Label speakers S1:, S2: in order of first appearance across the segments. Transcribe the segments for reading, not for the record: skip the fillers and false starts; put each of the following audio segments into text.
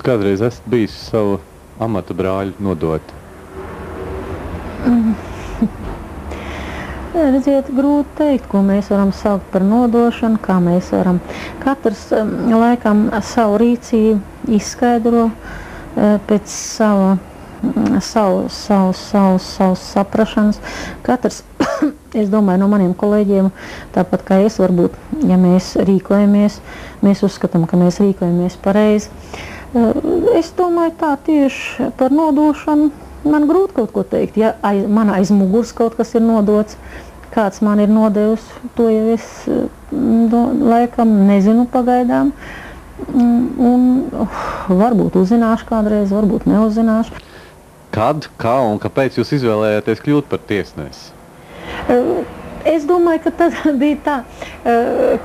S1: Kādreiz esat bijis savu amata brāļu nodot?
S2: Redziet, grūti teikt, ko mēs varam saukt par nodošanu, kā mēs varam. Katrs laikam savu rīcību izskaidro pēc savas saprašanas. Katrs, es domāju, no maniem kolēģiem, tāpat kā es, varbūt, ja mēs rīkojamies, mēs uzskatām, ka mēs rīkojamies pareizi. Es domāju, tā tieši par nodošanu man grūti kaut ko teikt. Ja man aiz muguras kaut kas ir nodots, kāds man ir nodevis, to jau es laikam nezinu pagaidām. Un varbūt uzzināšu kādreiz, varbūt neuzzināšu.
S1: Kad, kā un kāpēc jūs izvēlējāties kļūt par tiesnesi?
S2: Es domāju, ka tad bija tā,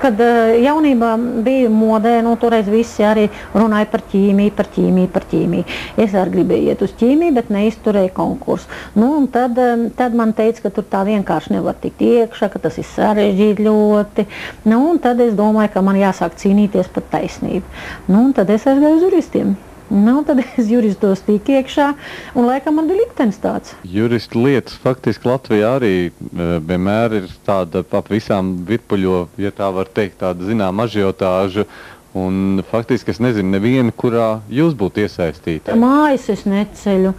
S2: kad jaunībā bija modē, toreiz visi arī runāja par ķīmiju. Es arī gribēju iet uz ķīmiju, bet neizturēju konkursu. Un tad man teica, ka tur tā vienkārši nevar tikt iekšā, ka tas ir sarežģīti ļoti. Un tad es domāju, ka man jāsāk cīnīties par taisnību. Un tad es aizgāju uz juristiem. Tad es juristos tīk iekšā, un laikam man bija liktenis tāds.
S1: Juristu lietas faktiski Latvijā arī vienmēr ir tāda ap visām virpuļo, ja tā var teikt, tāda zinām ažiotāža. Un faktiski es nezinu nevienu, kurā jūs būtu iesaistīti.
S2: Mājas es neceļu,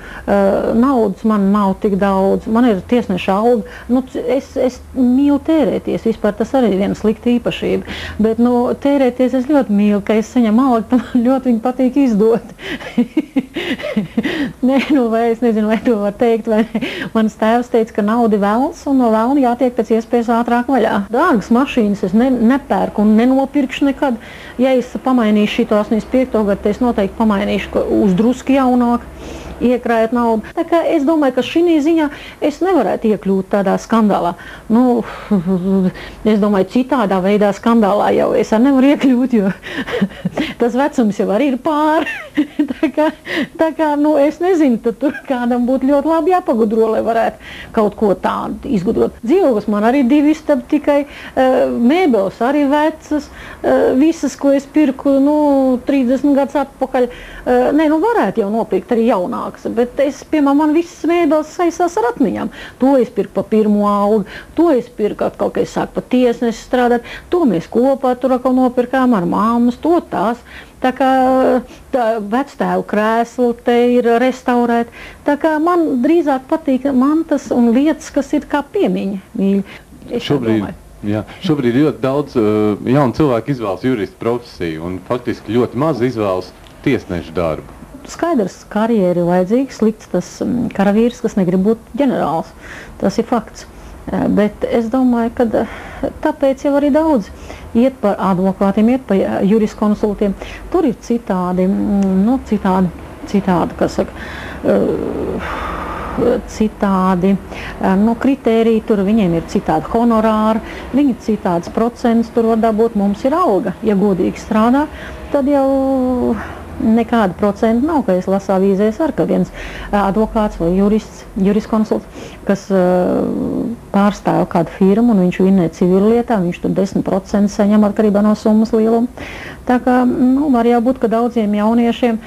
S2: naudas man nav tik daudz, man ir tiesneša alga. Es mīlu tērēties, vispār tas arī ir viena slikta īpašība. Bet tērēties es ļoti mīlu, ka es saņemu algu, tad man ļoti viņu patīk izdot. Vai es nezinu, vai to var teikt, vai ne. Mans tēvs teica, ka nauda ir velns, un no velna jātiek pēc iespējas ātrāk vaļā. Dārgas mašīnas es nepērku un nenopirkšu nekad. Ja es pamainīšu šito 85. gadu, es noteikti pamainīšu uz drusku jaunāku, iekrājot naudu. Tā kā es domāju, ka šī ziņā es nevarētu iekļūt tādā skandālā. Es domāju, citādā veidā skandālā jau es arī nevaru iekļūt, jo tas vecums jau arī ir pāri. Tā kā es nezinu, tad tur kādam būtu ļoti labi jāpagudro, lai varētu kaut ko tādu izgudrot. Dzīvoklis man arī 2 istabi, tikai mēbeles arī vecas, visas, ko es pirku 30 gadus atpakaļ. Varētu jau nopirkt arī jaunākas, bet piemēram, man visas mēbeles saistās ar atmiņām. To es pirku pa pirmo algu, to es pirku atkal, kad es sāku pa tiesnesi strādāt, to mēs kopā tur atkal nopirkām ar māmas, to tās. Tā kā vectēvu krēslu te ir restaurēt. Tā kā man drīzāk patīk mantas un lietas, kas ir kā piemiņa, mīļi.
S1: Šobrīd ļoti daudz jaunu cilvēku izvēlas jurista profesiju un faktiski ļoti maz izvēlas tiesnešu darbu.
S2: Skaidrs, karjeri vajadzīgs, slikts tas karavīrs, kas negrib būt ģenerālis. Tas ir fakts. Bet es domāju, ka tāpēc jau arī daudz iet par advokātiem, iet par juriskonsultiem. Tur ir citādi, kas saka, citādi kritēriji, tur viņiem ir citādi honorāri, viņi citāds procents tur var dabūt, mums ir alga. Ja godīgi strādā, tad jau nekāda procenta nav, ka es lasu avīzēs ar, ka viens advokāts vai juriskonsults, kas pārstāv kādu firmu un viņš vinnē civillietā, viņš tur 10% saņem atkarībā no summas lieluma. Tā kā var jābūt, ka daudziem jauniešiem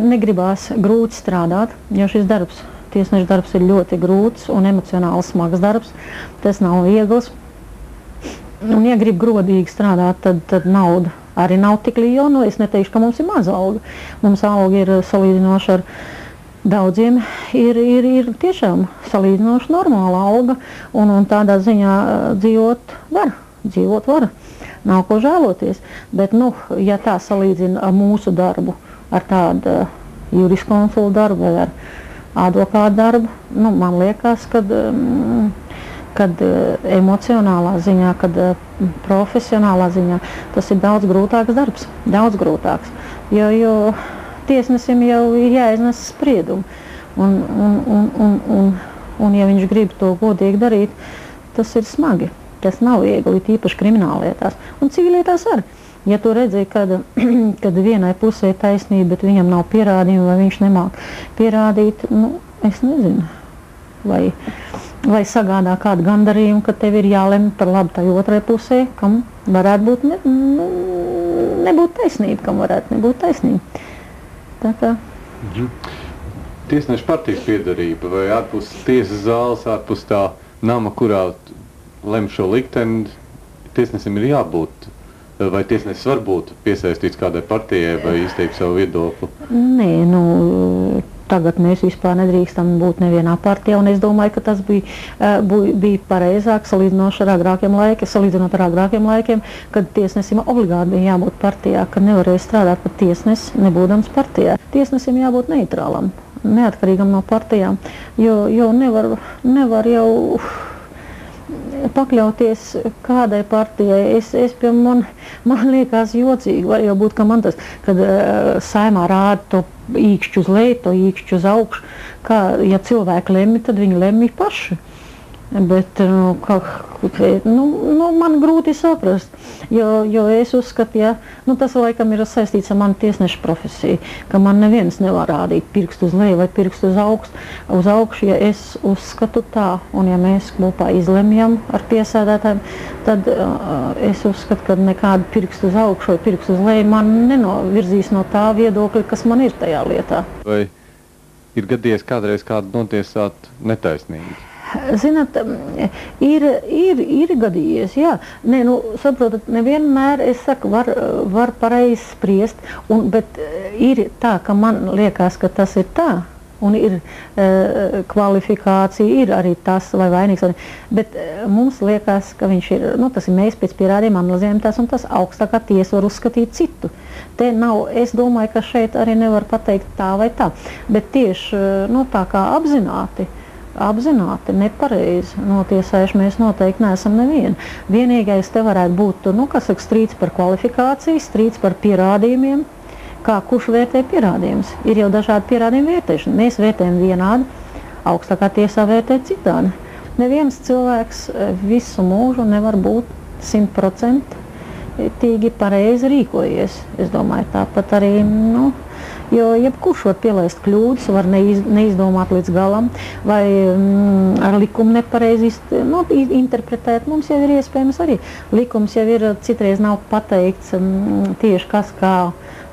S2: negribās grūti strādāt, jo šis darbs, tiesneša darbs ir ļoti grūts un emocionāli smags darbs, tas nav viegls. Un ja grib godīgi strādāt, tad nauda arī nav tik liela. Es neteikšu, ka mums ir maza alga. Mums alga ir salīdzinoši ar daudziem, ir tiešām salīdzinoši normāla alga, un tādā ziņā dzīvot var. Nav ko žēloties. Bet, ja tā salīdzina ar mūsu darbu, ar tādu juriskonsultu darbu vai ar advokātu darbu, man liekas, kad emocionālā ziņā, kad profesionālā ziņā tas ir daudz grūtāks darbs, daudz grūtāks, jo tiesnesim jau ir jāiznes spriedumu, un ja viņš grib to godīgi darīt, tas ir smagi, tas nav viegli, īpaši krimināllietās, un civilietās arī. Ja tu redzi, kad vienai pusē ir taisnība, bet viņam nav pierādījumi, vai viņš nemāk pierādīt, es nezinu, vai sagādā kādu gandarījumu, ka tev ir jālemj par labu tai otrai pusē, kam varētu būt nebūt taisnība, kam varētu nebūt taisnība. Tā kā.
S1: Tiesneša partijas piedarība vai ārpus tiesas zāles, ārpus tā nama, kurā lem šo likteni, tiesnesim ir jābūt? Vai tiesnesis var būt piesaistīts kādai partijai vai izteikt savu viedokli?
S2: Nē, tagad mēs vispār nedrīkstam būt nevienā partijā, un es domāju, ka tas bija pareizāk salīdzinot ar agrākiem laikiem, kad tiesnesim obligāti bija jābūt partijā, kad nevarēja strādāt pat tiesnesi, nebūdams partijā. Tiesnesim jābūt neitrālam, neatkarīgam no partijām, jo nevar jau pakļauties kādai partijai. Man liekas jocīgi, var jau būt, ka man tas, kad Saeimā rāda to īkšķu uz leju, to īkšķu uz augšu, kā, ja cilvēki lemj, tad viņi lemj paši. Bet man grūti saprast, jo es uzskatu, tas laikam ir saistīts ar manu tiesnešu profesiju, ka man neviens nevar rādīt pirkstu uz leju vai pirkstu uz augšu, ja es uzskatu tā, un ja mēs kopā izlemjam ar tiesēdētājiem, tad es uzskatu, ka nekādu pirkstu uz augšu vai pirkstu uz leju man nenovirzīs no tā viedokļa, kas man ir tajā lietā.
S1: Vai ir gadījies kādreiz kādu notiesāt netaisnīgi?
S2: Zināt, ir gadījies, jā. Saprotat, nevienmēr, es saku, var pareizi spriest, bet ir tā, ka man liekas, ka tas ir tā, un ir kvalifikācija, ir arī tas, vai vainīgs, bet mums liekas, ka viņš ir, tas ir mēs pēc pierādījuma analizējam tās, un tas augstākā tiesa var uzskatīt citu. Te nav, es domāju, ka šeit arī nevar pateikt tā vai tā, bet tieši, tā kā apzināti, nepareizi notiesājuši mēs noteikti neesam nevienu. Vienīgais te varētu būt, strīds par kvalifikāciju, strīds par pierādījumiem, kā kurš vērtē pierādījumus. Ir jau dažādi pierādījumi vērtēšana. Mēs vērtējam vienādi, augstākā tiesā vērtē citādi. Neviens cilvēks visu mūžu nevar būt 100% pareizi rīkojies. Es domāju, tāpat arī, jo jebkurš var pielaist kļūdas, var neizdomāt līdz galam, vai ar likumu nepareizi interpretēt. Mums jau ir iespējams arī. Likums jau ir, citreiz nav pateikts tieši kas, kā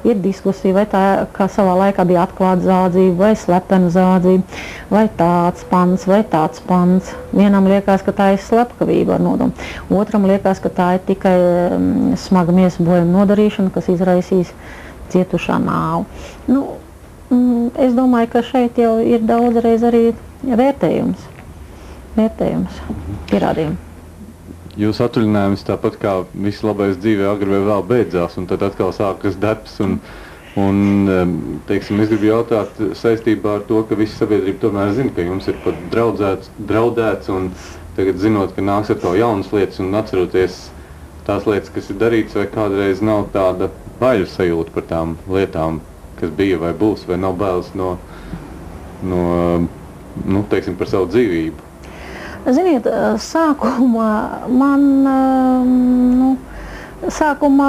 S2: ir diskusija, vai tā, kā savā laikā bija atklāta zādzība, vai slepena zādzība, vai tāds pants, vai tāds pants. Vienam liekas, ka tā ir slepkavība ar nodomu. Otram liekas, ka tā ir tikai smaga miesas bojuma nodarīšana, kas izraisīs cietušā nāvu. Es domāju, ka šeit jau ir daudzreiz arī vērtējums, pierādījumi.
S1: Jūsu atvaļinājums tāpat kā viss labais dzīvē agri vai vēl beidzās, un tad atkal sākas darbs. Teiksim, es gribu jautāt saistībā ar to, ka visa sabiedrība tomēr zina, ka jums ir pat draudēts, un tagad zinot, ka nāks atkal jaunas lietas un atceroties tās lietas, kas ir darītas, vai kādreiz nav tāda baiļu sajūta par tām lietām, kas bija vai būs, vai nav bailes teiksim, par savu dzīvību?
S2: Ziniet, sākumā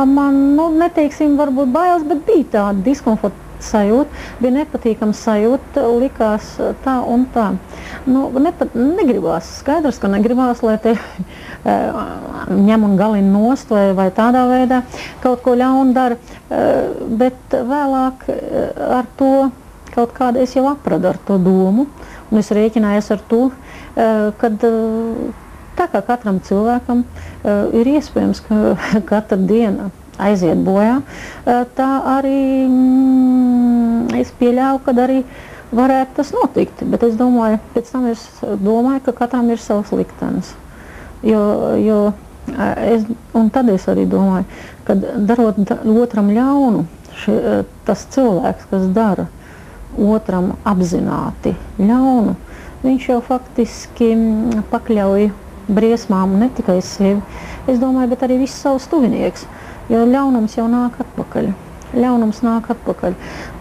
S2: man, neteiksim, varbūt bailes, bet bija tāda diskomforta sajūta, bija nepatīkama sajūta, likās tā un tā. Negribās, skaidrs, ka negribās, lai te ņem un galina nost vai tādā veidā kaut ko ļaunu dara, bet vēlāk ar to kaut kādu es jau apradu ar to domu, un es rēķinājos ar to, kad tā kā katram cilvēkam ir iespējams, ka katra diena aiziet bojā, tā arī es pieļauju, kad arī varētu tas notikt. Bet es domāju, pēc tam es domāju, ka katram ir savs liktenis. Un tad es arī domāju, ka darot otram ļaunu, tas cilvēks, kas dara otram apzināti ļaunu, viņš jau faktiski pakļauj briesmām ne tikai sevi, es domāju, bet arī visus savus tuvinieks, jo ļaunums jau nāk atpakaļ.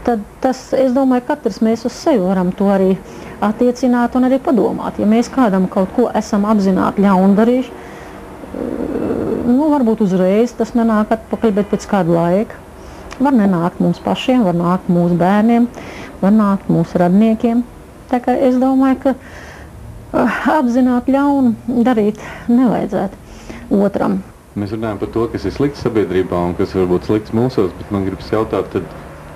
S2: Tad tas, es domāju, katrs mēs uz sevi varam to arī attiecināt un arī padomāt. Ja mēs kādam kaut ko esam apzināti ļaunu darījuši, varbūt uzreiz tas nenāk atpakaļ, bet pēc kādu laiku var nenākt mums pašiem, var nākt mūsu bērniem, var nākt mūsu radniekiem. Tā kā es domāju, ka apzināti ļaunu darīt nevajadzētu otram.
S1: Mēs runājam par to, kas ir slikts sabiedrībā un kas varbūt slikts mūsos, bet man gribas jautāt, tad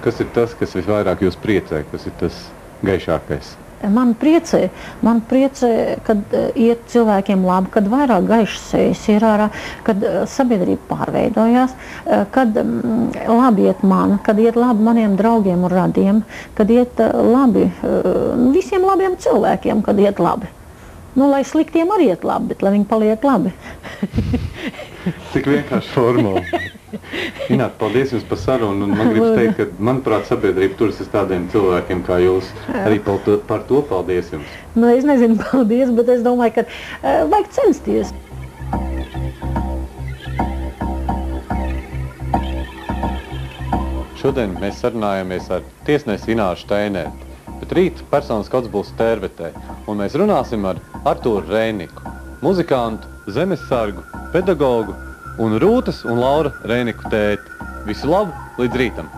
S1: kas ir tas, kas visvairāk jūs priecē, kas ir tas gaišākais?
S2: Man priecē, kad iet cilvēkiem labi, kad vairāk gaišas sejas ir ārā, kad sabiedrība pārveidojās, kad labi iet man, kad iet labi maniem draugiem un radiem, kad iet labi visiem labiem cilvēkiem, kad iet labi. Nu, lai sliktiem arī iet labi, bet lai viņi paliek labi.
S1: Tik vienkārši formula. Ināt, paldies jums par sarunu, un man gribas teikt, ka, manuprāt, sabiedrība turas uz tādiem cilvēkiem kā jūs. Arī par to paldies jums.
S2: Nu, es nezinu, paldies, bet es domāju, ka vajag censties.
S1: Šodien mēs sarunājamies ar tiesnesi Ināšu Steinērti, bet rīt personas kods būs Tērvetē, un mēs runāsim ar Artūru Reiniku, muzikantu, zemessargu, pedagogu un Rūtas un Laura Reiniku tēti. Visu labu, līdz rītam!